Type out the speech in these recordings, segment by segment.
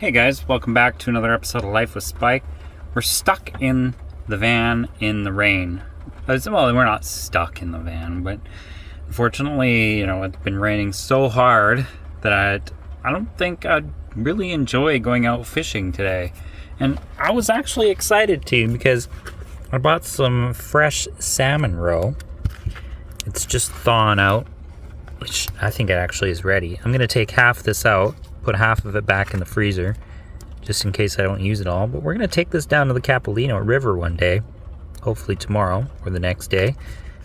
Hey guys, welcome back to another episode of Life with Spike. We're stuck in the van in the rain. Well, we're not stuck in the van, but unfortunately, it's been raining so hard that I don't think I'd really enjoy going out fishing today. And I was actually excited to because I bought some fresh salmon roe. It's just thawing out, which I think it actually is ready. I'm going to take half this out, put half of it back in the freezer just in case I don't use it all. But we're going to take this down to the Capilino River one day, hopefully tomorrow or the next day,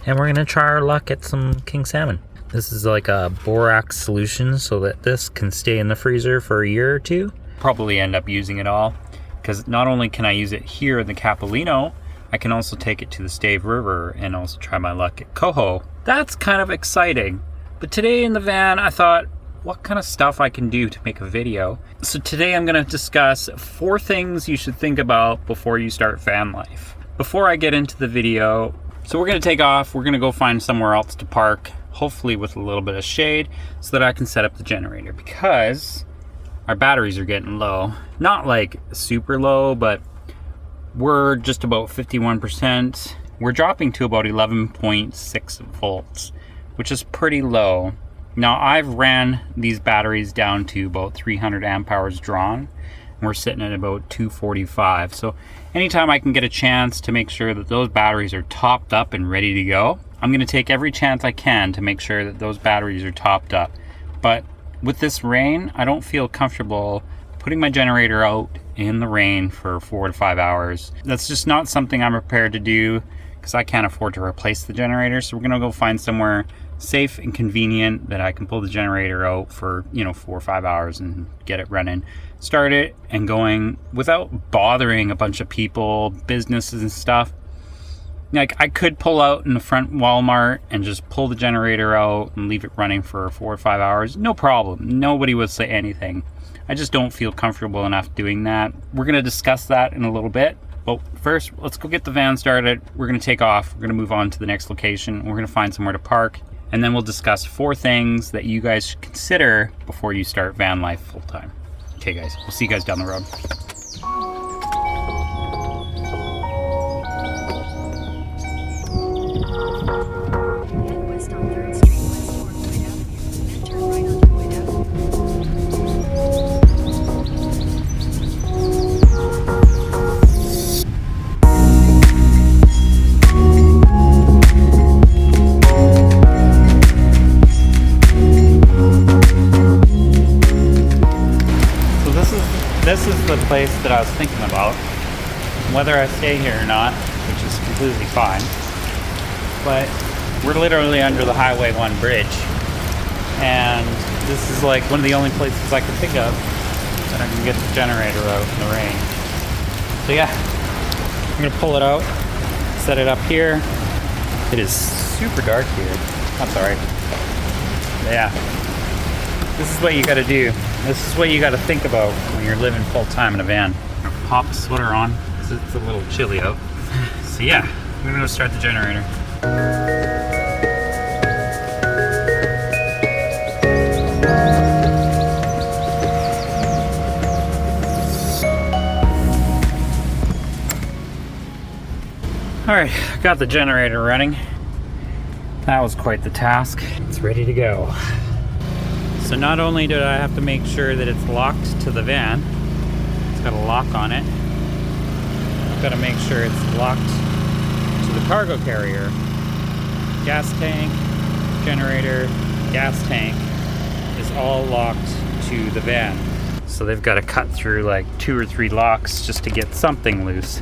and we're going to try our luck at some king salmon. This is like a borax solution so that this can stay in the freezer for a year or two. Probably end up using it all because not only can I use it here in the Capilino, I can also take it to the Stave River and also try my luck at Coho. That's kind of exciting. But today in the van, I thought, what kind of stuff I can do to make a video. So today I'm going to discuss 4 things you should think about before you start van life. Before I get into the video, so we're going to take off, we're going to go find somewhere else to park, hopefully with a little bit of shade, so that I can set up the generator because our batteries are getting low. Not like super low, but we're just about 51%. We're dropping to about 11.6 volts, which is pretty low. Now I've ran these batteries down to about 300 amp hours drawn, and we're sitting at about 245. So anytime I can get a chance to make sure that those batteries are topped up and ready to go, I'm going to take every chance I can to make sure that those batteries are topped up. But with this rain, I don't feel comfortable putting my generator out in the rain for 4 to 5 hours. That's just not something I'm prepared to do because I can't afford to replace the generator. So we're going to go find somewhere safe and convenient that I can pull the generator out for 4 or 5 hours and get it running, start it and going without bothering a bunch of people, businesses and stuff. Like I could pull out in the front Walmart and just pull the generator out and leave it running for 4 or 5 hours, no problem. Nobody would say anything. I just don't feel comfortable enough doing that. We're going to discuss that in a little bit. But first, let's go get the van started. We're going to take off. We're going to move on to the next location. We're going to find somewhere to park. And then we'll discuss 4 things that you guys should consider before you start van life full time. Okay guys, we'll see you guys down the road. Head west on 3rd Street west toward Boyd Avenue, then turn right onto Boyd Avenue. This is the place that I was thinking about, whether I stay here or not, which is completely fine. But we're literally under the Highway 1 bridge, and this is like one of the only places I can think of that I can get the generator out in the rain. So yeah, I'm gonna pull it out, set it up here. It is super dark here. I'm sorry. Yeah, this is what you gotta do. This is what you got to think about when you're living full-time in a van. Pop a sweater on because it's a little chilly out. So yeah, we're going to start the generator. Alright, got the generator running. That was quite the task. It's ready to go. So not only do I have to make sure that it's locked to the van, it's got a lock on it, I've got to make sure it's locked to the cargo carrier. Gas tank, generator, gas tank is all locked to the van. So they've got to cut through like 2 or 3 locks just to get something loose,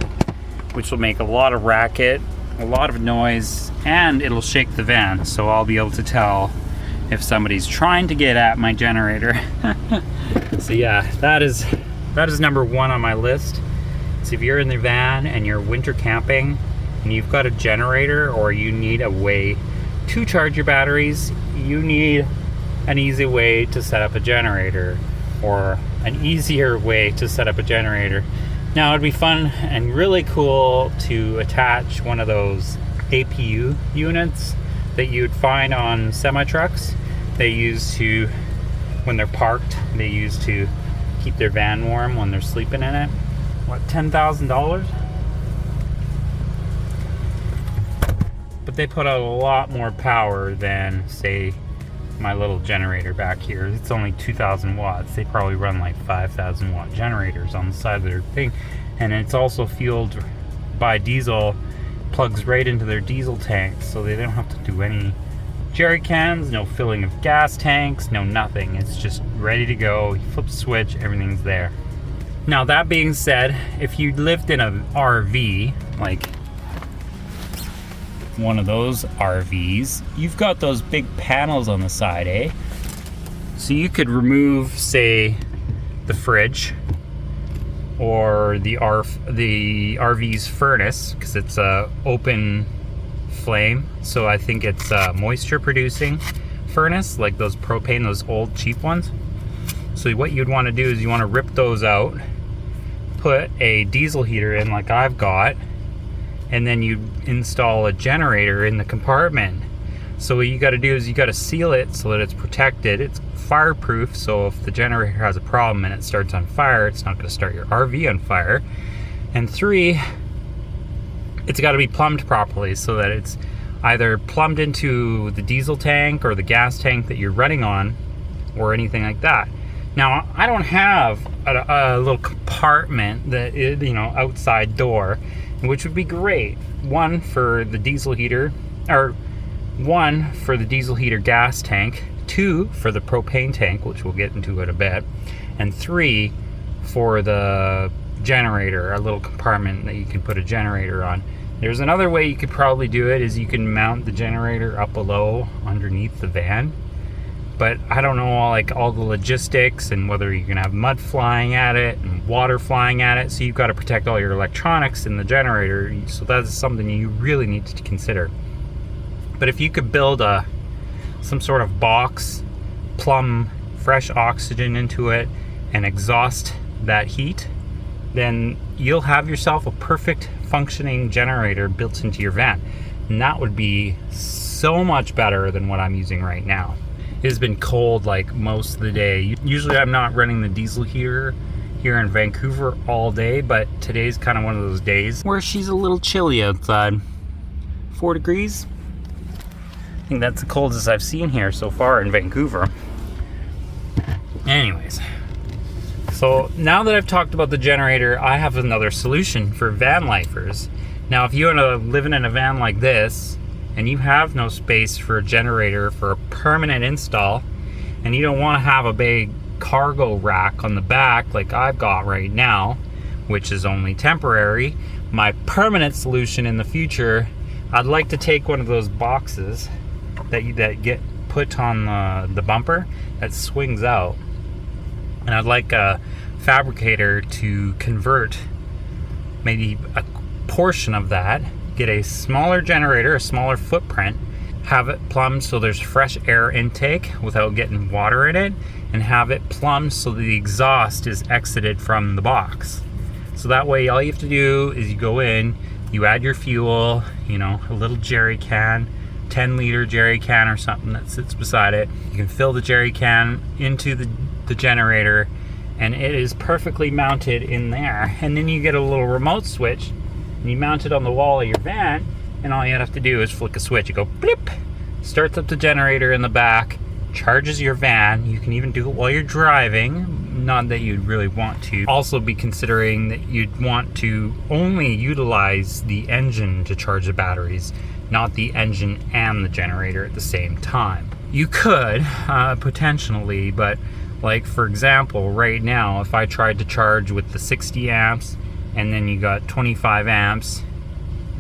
which will make a lot of racket, a lot of noise, and it'll shake the van. So I'll be able to tell if somebody's trying to get at my generator. So yeah, that is number 1 on my list. So if you're in the van and you're winter camping and you've got a generator or you need a way to charge your batteries, you need an easy way to set up a generator or an easier way to set up a generator. Now it'd be fun and really cool to attach one of those APU units that you'd find on semi trucks. They use to, when they're parked, they use to keep their van warm when they're sleeping in it. What, $10,000? But they put out a lot more power than, say, my little generator back here. It's only 2,000 watts. They probably run like 5,000 watt generators on the side of their thing. And it's also fueled by diesel, plugs right into their diesel tanks, so they don't have to do any jerry cans, no filling of gas tanks, no nothing. It's just ready to go. You flip the switch, everything's there. Now that being said, if you lived in an RV, like one of those RVs, you've got those big panels on the side, eh? So you could remove, say, the fridge or the RV's furnace, because it's a open flame, so I think it's a moisture producing furnace, like those propane, those old cheap ones. So what you'd want to do is you want to rip those out, put a diesel heater in like I've got, and then you install a generator in the compartment. So what you got to do is you got to seal it so that it's protected. It's fireproof, so if the generator has a problem and it starts on fire, it's not going to start your RV on fire. And 3, it's got to be plumbed properly so that it's either plumbed into the diesel tank or the gas tank that you're running on, or anything like that. Now, I don't have a little compartment that is, you know, outside door, which would be great. One for the diesel heater, or 1 for the diesel heater gas tank, 2 for the propane tank, which we'll get into in a bit, and 3 for the generator, a little compartment that you can put a generator on. There's another way you could probably do it, is you can mount the generator up below underneath the van. But I don't know all the logistics and whether you're gonna have mud flying at it and water flying at it, so you've got to protect all your electronics in the generator. So that's something you really need to consider. But if you could build some sort of box, plumb fresh oxygen into it, and exhaust that heat, then you'll have yourself a perfect functioning generator built into your van. And that would be so much better than what I'm using right now. It has been cold like most of the day. Usually I'm not running the diesel heater here in Vancouver all day, but today's kind of one of those days where she's a little chilly outside. 4 degrees. I think that's the coldest I've seen here so far in Vancouver. Anyways, so now that I've talked about the generator, I have another solution for van lifers. Now, if you end up living in a van like this and you have no space for a generator for a permanent install, and you don't want to have a big cargo rack on the back like I've got right now, which is only temporary, my permanent solution in the future, I'd like to take one of those boxes that get put on the bumper that swings out, and I'd like a fabricator to convert maybe a portion of that, get a smaller generator, a smaller footprint, have it plumbed so there's fresh air intake without getting water in it, and have it plumbed so the exhaust is exited from the box. So that way all you have to do is you go in, you add your fuel, you know, a little jerry can, 10-liter jerry can or something that sits beside it. You can fill the jerry can into the generator, and it is perfectly mounted in there. And then you get a little remote switch, and you mount it on the wall of your van, and all you have to do is flick a switch. You go blip, starts up the generator in the back, charges your van. You can even do it while you're driving, not that you'd really want to. Also be considering that you'd want to only utilize the engine to charge the batteries, not the engine and the generator at the same time. You could potentially, but like for example, right now, if I tried to charge with the 60 amps and then you got 25 amps,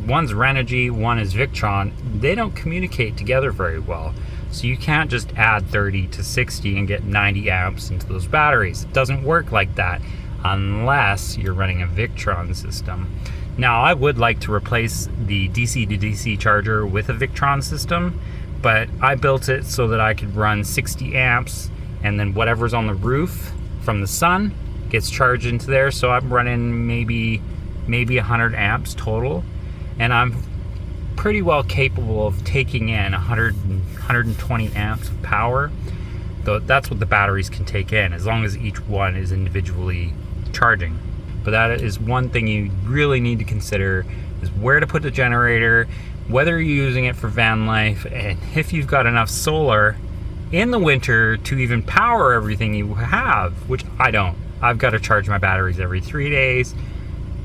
one's Renogy, one is Victron, they don't communicate together very well. So you can't just add 30 to 60 and get 90 amps into those batteries. It doesn't work like that unless you're running a Victron system. Now, I would like to replace the DC to DC charger with a Victron system, but I built it so that I could run 60 amps, and then whatever's on the roof from the sun gets charged into there. So I'm running maybe 100 amps total, and I'm pretty well capable of taking in 120 amps of power. That's what the batteries can take in, as long as each one is individually charging. But that is one thing you really need to consider, is where to put the generator, whether you're using it for van life, and if you've got enough solar in the winter to even power everything you have, which I don't. I've got to charge my batteries every 3 days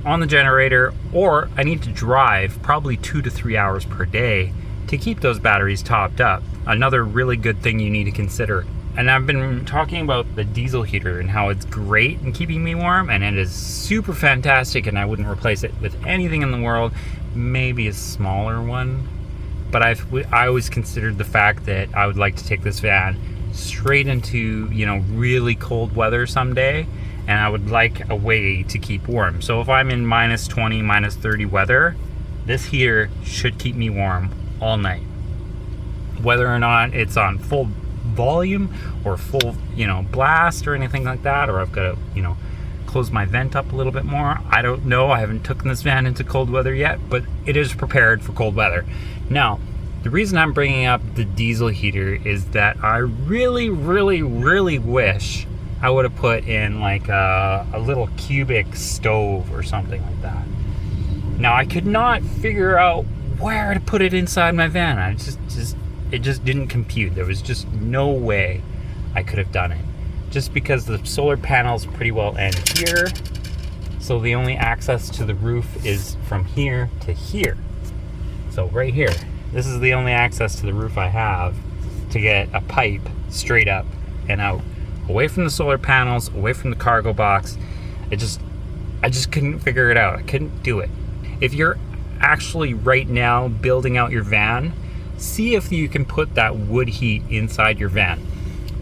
on the generator, or I need to drive probably 2 to 3 hours per day to keep those batteries topped up. Another really good thing you need to consider. And I've been talking about the diesel heater and how it's great in keeping me warm, and it is super fantastic, and I wouldn't replace it with anything in the world. Maybe a smaller one, but I always considered the fact that I would like to take this van straight into, you know, really cold weather someday, and I would like a way to keep warm. So if I'm in minus 20, minus 30 weather, this heater should keep me warm all night. Whether or not it's on full volume or full, you know, blast or anything like that, or I've got to, you know, close my vent up a little bit more. I don't know. I haven't taken this van into cold weather yet, but it is prepared for cold weather. Now, the reason I'm bringing up the diesel heater is that I really, really, really wish I would have put in like a little cubic stove or something like that. Now, I could not figure out where to put it inside my van. It just didn't compute. There was just no way I could have done it. Just because the solar panels pretty well end here, so the only access to the roof is from here to here. So right here, this is the only access to the roof I have to get a pipe straight up and out, away from the solar panels, away from the cargo box. I just couldn't figure it out. I couldn't do it. If you're actually right now building out your van, see if you can put that wood heat inside your van.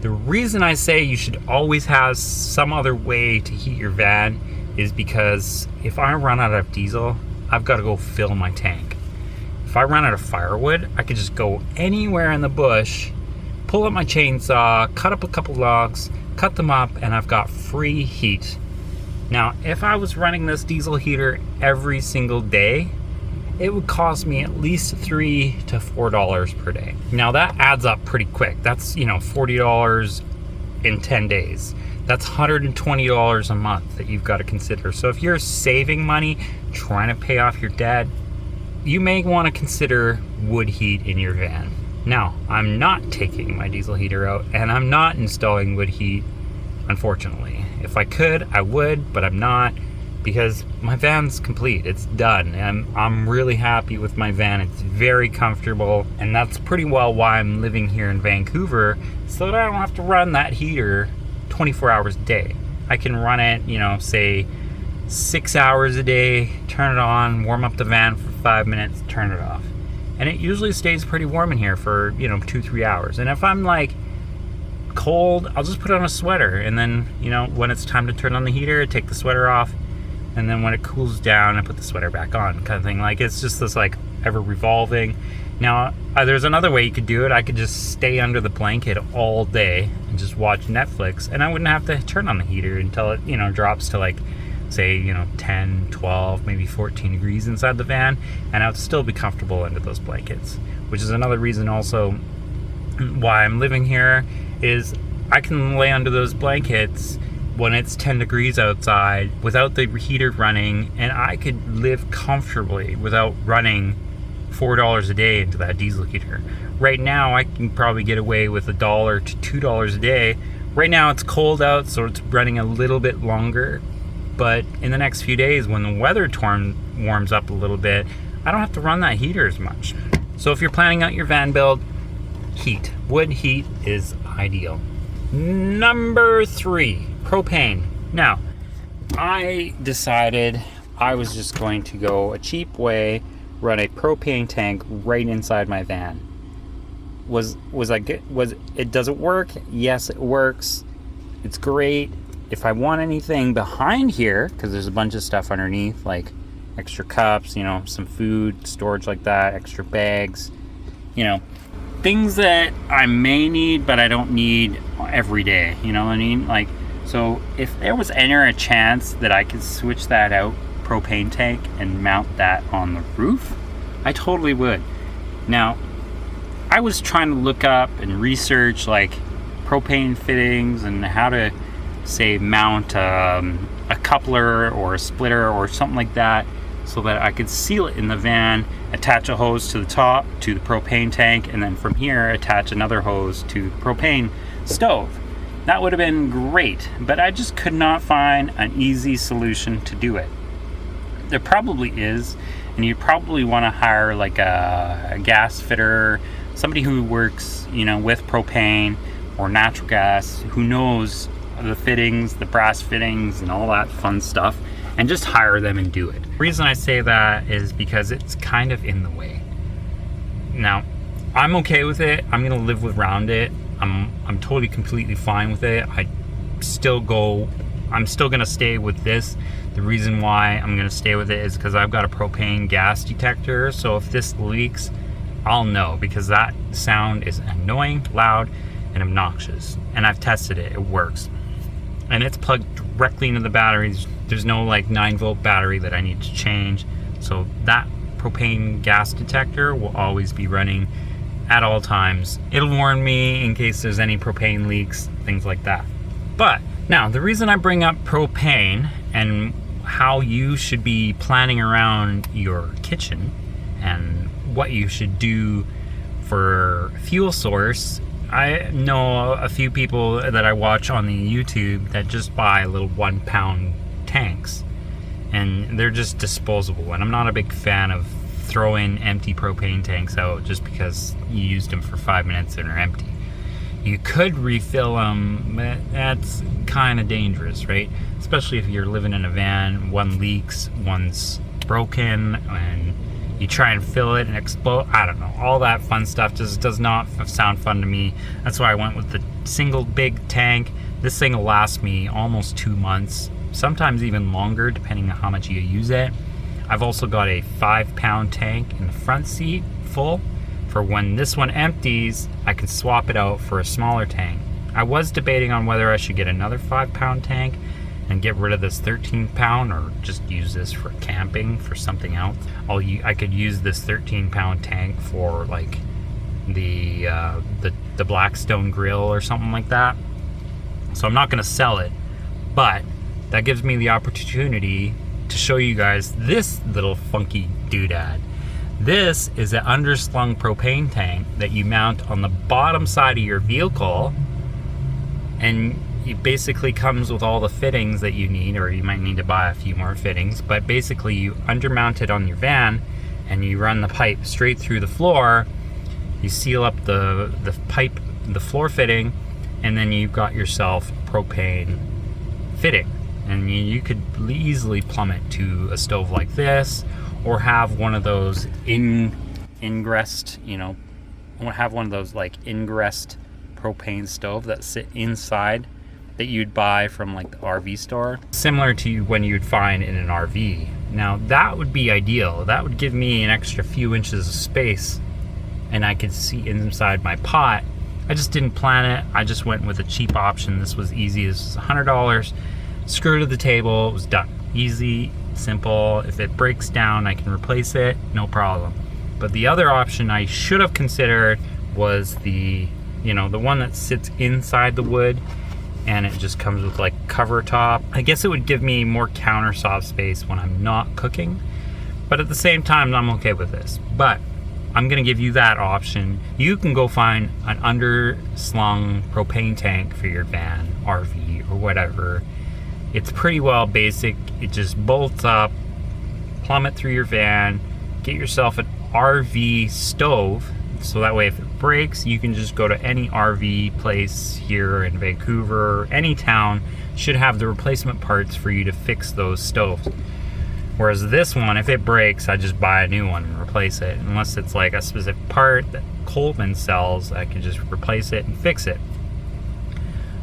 The reason I say you should always have some other way to heat your van is because if I run out of diesel, I've got to go fill my tank. If I run out of firewood, I could just go anywhere in the bush, pull up my chainsaw, cut up a couple logs, cut them up, and I've got free heat. Now, if I was running this diesel heater every single day, it would cost me at least $3 to $4 per day. Now that adds up pretty quick. That's, you know, $40 in 10 days. That's $120 a month that you've got to consider. So if you're saving money, trying to pay off your debt, you may want to consider wood heat in your van. Now, I'm not taking my diesel heater out, and I'm not installing wood heat, unfortunately. If I could, I would, but I'm not, because my van's complete. It's done. I'm really happy with my van. It's very comfortable, and that's pretty well why I'm living here in Vancouver, so that I don't have to run that heater 24 hours a day. I can run it, you know, say 6 hours a day, turn it on, warm up the van for 5 minutes, turn it off. And it usually stays pretty warm in here for, you know, 2-3 hours. And if I'm like cold, I'll just put on a sweater, and then, you know, when it's time to turn on the heater, I take the sweater off, and then when it cools down, I put the sweater back on, kind of thing. Like, it's just this like ever revolving. Now, there's another way you could do it. I could just stay under the blanket all day and just watch Netflix, and I wouldn't have to turn on the heater until it, you know, drops to like, say, you know, 10, 12, maybe 14 degrees inside the van, and I would still be comfortable under those blankets, which is another reason also why I'm living here, is I can lay under those blankets when it's 10 degrees outside without the heater running, and I could live comfortably without running $4 a day into that diesel heater. Right now, I can probably get away with $1 to $2 a day. Right now, it's cold out, so it's running a little bit longer. But in the next few days, when the weather warms up a little bit, I don't have to run that heater as much. So if you're planning out your van build, heat. Wood heat is ideal. Number 3, propane. Now, I decided I was just going to go a cheap way, run a propane tank right inside my van. Does it work? Yes, it works. It's great. If I want anything behind here, because there's a bunch of stuff underneath, like extra cups, you know, some food, storage like that, extra bags, you know, things that I may need, but I don't need every day, you know what I mean? Like, so if there was any chance that I could switch that out, propane tank, and mount that on the roof, I totally would. Now, I was trying to look up and research like propane fittings and how to, say, mount a coupler or a splitter or something like that, so that I could seal it in the van, attach a hose to the top to the propane tank, and then from here attach another hose to the propane stove. That would have been great, but I just could not find an easy solution to do it. There probably is, and you'd probably want to hire like a gas fitter, somebody who works, with propane or natural gas, who knows the fittings, the brass fittings, and all that fun stuff, and just hire them and do it. The reason I say that is because it's kind of in the way. Now, I'm okay with it. I'm gonna live around it. I'm totally completely fine with it. I'm still gonna stay with this. The reason why I'm gonna stay with it is because I've got a propane gas detector. So if this leaks, I'll know, because that sound is annoying, loud, and obnoxious. And I've tested it, it works. And it's plugged directly into the batteries. There's no like 9-volt battery that I need to change. So that propane gas detector will always be running at all times. It'll warn me in case there's any propane leaks, things like that. But now, the reason I bring up propane and how you should be planning around your kitchen and what you should do for fuel source, I know a few people that I watch on the YouTube that just buy little 1-pound tanks, and they're just disposable, and I'm not a big fan of throwing empty propane tanks out just because you used them for 5 minutes and are empty. You could refill them, but that's kind of dangerous, right? Especially if you're living in a van, one leaks, one's broken, and you try and fill it and explode. I don't know. All that fun stuff just does not sound fun to me. That's why I went with the single big tank. This thing will last me almost 2 months, sometimes even longer, depending on how much you use it. I've also got a 5-pound tank in the front seat full. For when this one empties, I can swap it out for a smaller tank. I was debating on whether I should get another 5-pound tank and get rid of this 13-pound, or just use this for camping for something else. I could use this 13-pound tank for like the Blackstone grill or something like that. So I'm not gonna sell it, but that gives me the opportunity to show you guys this little funky doodad. This is an underslung propane tank that you mount on the bottom side of your vehicle, and it basically comes with all the fittings that you need, or you might need to buy a few more fittings, but basically you undermount it on your van and you run the pipe straight through the floor. You seal up the pipe, the floor fitting, and then you've got yourself propane fitting. And you could easily plumb it to a stove like this, or have one of those ingressed, have one of those like ingressed propane stove that sit inside, that you'd buy from like the RV store, similar to when you'd find in an RV. Now that would be ideal. That would give me an extra few inches of space, and I could see inside my pot. I just didn't plan it. I just went with a cheap option. This was easy. This was $100. Screw to the table. It was done. Easy, simple. If it breaks down, I can replace it, no problem. But the other option I should have considered was the one that sits inside the wood, and it just comes with like cover top. I guess it would give me more countertop space when I'm not cooking, but at the same time, I'm okay with this. But I'm gonna give you that option. You can go find an underslung propane tank for your van, RV, or whatever. It's pretty well basic. It just bolts up, plumb it through your van, get yourself an RV stove, so that way if it breaks, you can just go to any RV place here in Vancouver, any town should have the replacement parts for you to fix those stoves. Whereas this one, if it breaks, I just buy a new one and replace it. Unless it's like a specific part that Coleman sells, I can just replace it and fix it.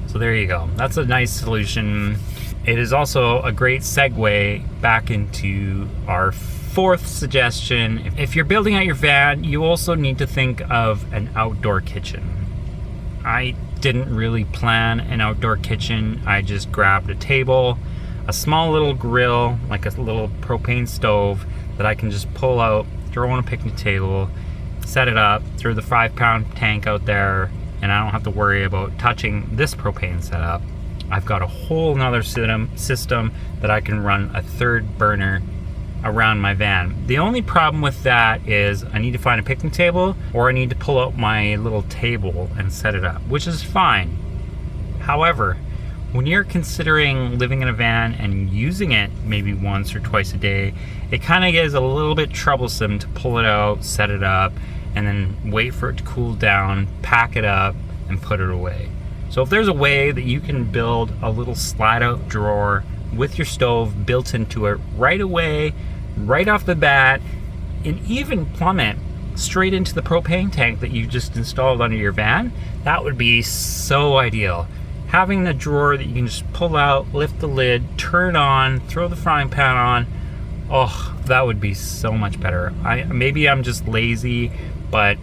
So there you go. That's a nice solution. It is also a great segue back into our fourth suggestion. If you're building out your van, you also need to think of an outdoor kitchen. I didn't really plan an outdoor kitchen. I just grabbed a table, a small little grill, like a little propane stove that I can just pull out, throw on a picnic table, set it up, throw the 5-pound tank out there, and I don't have to worry about touching this propane setup. I've got a whole nother system that I can run a third burner around my van. The only problem with that is I need to find a picnic table, or I need to pull out my little table and set it up, which is fine. However, when you're considering living in a van and using it maybe once or twice a day, it kind of gets a little bit troublesome to pull it out, set it up, and then wait for it to cool down, pack it up, and put it away. So if there's a way that you can build a little slide-out drawer with your stove built into it right away, right off the bat, and even plumb it straight into the propane tank that you just installed under your van, that would be so ideal. Having the drawer that you can just pull out, lift the lid, turn on, throw the frying pan on, oh, that would be so much better. Maybe I'm just lazy, but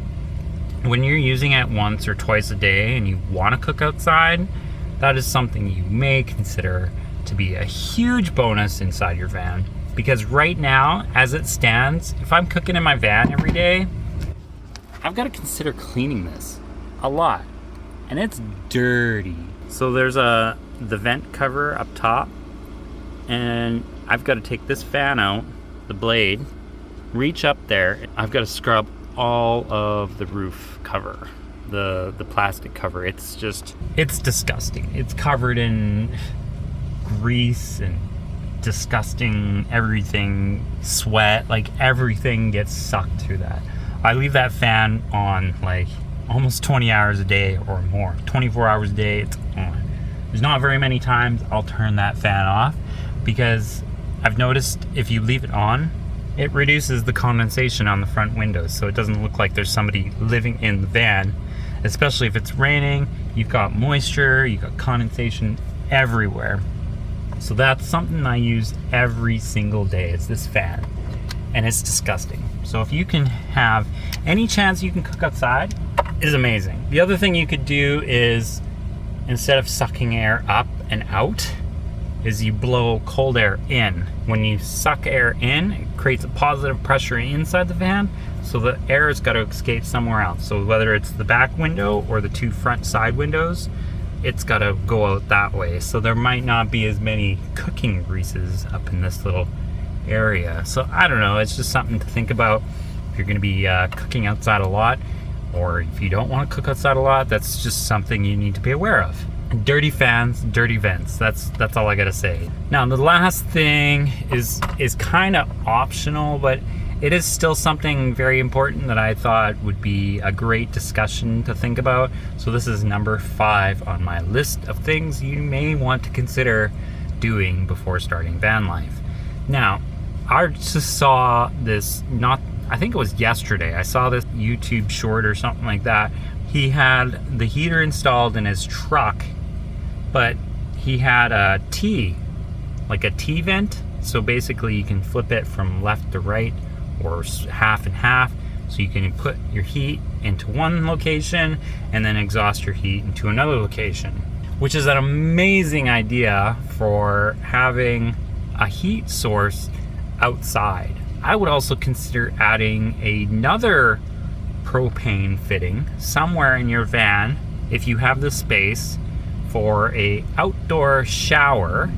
when you're using it once or twice a day and you want to cook outside, that is something you may consider to be a huge bonus inside your van. Because right now, as it stands, if I'm cooking in my van every day, I've got to consider cleaning this a lot, and it's dirty. So there's the vent cover up top, and I've got to take this fan out, the blade, reach up there. I've got to scrub all of the roof cover, the plastic cover. It's disgusting. It's covered in grease and disgusting everything, sweat, like everything gets sucked through that. I leave that fan on like almost 20 hours a day or more. 24 hours a day, it's on. There's not very many times I'll turn that fan off, because I've noticed if you leave it on, it reduces the condensation on the front windows, so it doesn't look like there's somebody living in the van. Especially if it's raining, you've got moisture, you've got condensation everywhere. So that's something I use every single day. It's this fan, and it's disgusting. So if you can have any chance you can cook outside, is amazing. The other thing you could do is, instead of sucking air up and out, is you blow cold air in. When you suck air in, it creates a positive pressure inside the van, so the air has got to escape somewhere else. So whether it's the back window or the two front side windows, it's got to go out that way. So there might not be as many cooking greases up in this little area. So I don't know, it's just something to think about if you're going to be cooking outside a lot, or if you don't want to cook outside a lot. That's just something you need to be aware of. Dirty fans, dirty vents. That's all I gotta say. Now the last thing is kind of optional, but it is still something very important that I thought would be a great discussion to think about. So this is number 5 on my list of things you may want to consider doing before starting van life. Now, I just saw this, I think it was yesterday, I saw this YouTube short or something like that. He had the heater installed in his truck, but he had a T, like a T vent. So basically you can flip it from left to right or half and half. So you can put your heat into one location and then exhaust your heat into another location, which is an amazing idea for having a heat source outside. I would also consider adding another propane fitting somewhere in your van, if you have the space, for a outdoor shower.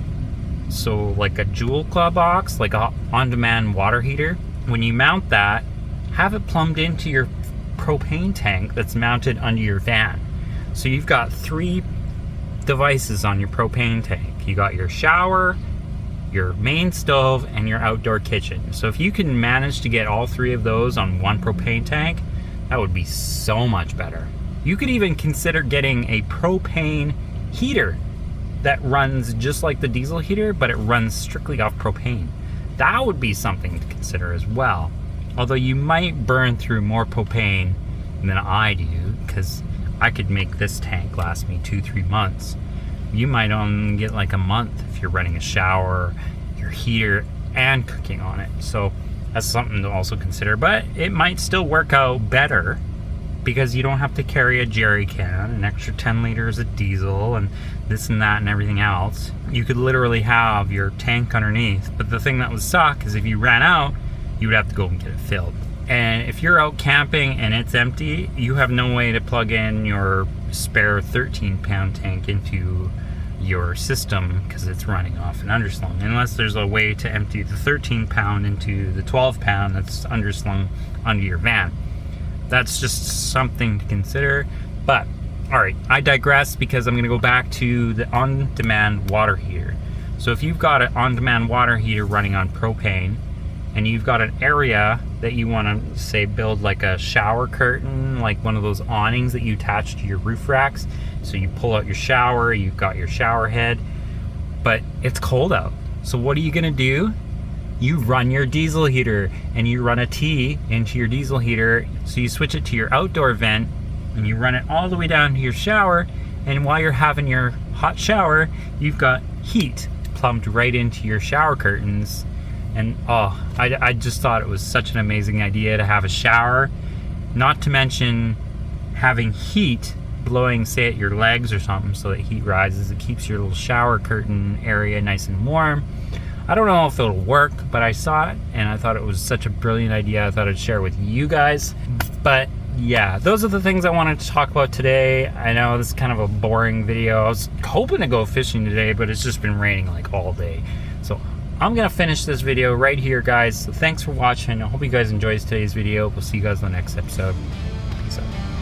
So like a Joule Club box, like a on-demand water heater. When you mount that, have it plumbed into your propane tank that's mounted under your van. So you've got 3 devices on your propane tank. You got your shower, your main stove, and your outdoor kitchen. So if you can manage to get all 3 of those on one propane tank, that would be so much better. You could even consider getting a propane heater that runs just like the diesel heater, but it runs strictly off propane. That would be something to consider as well. Although you might burn through more propane than I do, because I could make this tank last me 2-3 months. You might only get like a month if you're running a shower, your heater, and cooking on it. So that's something to also consider, but it might still work out better because you don't have to carry a jerry can, an extra 10 liters of diesel, and this and that and everything else. You could literally have your tank underneath, but the thing that would suck is if you ran out, you would have to go and get it filled. And if you're out camping and it's empty, you have no way to plug in your spare 13-pound tank into your system because it's running off an underslung, unless there's a way to empty the 13-pound into the 12-pound that's underslung onto your van. That's just something to consider. But all right, I digress because I'm going to go back to the on-demand water heater. So if you've got an on-demand water heater running on propane, and you've got an area that you want to, say, build like a shower curtain, like one of those awnings that you attach to your roof racks. So you pull out your shower, you've got your shower head, but it's cold out. So what are you gonna do? You run your diesel heater, and you run a T into your diesel heater. So you switch it to your outdoor vent, and you run it all the way down to your shower. And while you're having your hot shower, you've got heat plumbed right into your shower curtains. And I just thought it was such an amazing idea to have a shower, not to mention having heat blowing, say, at your legs or something, so that heat rises. It keeps your little shower curtain area nice and warm. I don't know if it'll work, but I saw it and I thought it was such a brilliant idea. I thought I'd share it with you guys. But yeah, those are the things I wanted to talk about today. I know this is kind of a boring video. I was hoping to go fishing today, but it's just been raining like all day. So I'm gonna finish this video right here, guys. So thanks for watching. I hope you guys enjoyed today's video. We'll see you guys in the next episode. Peace out.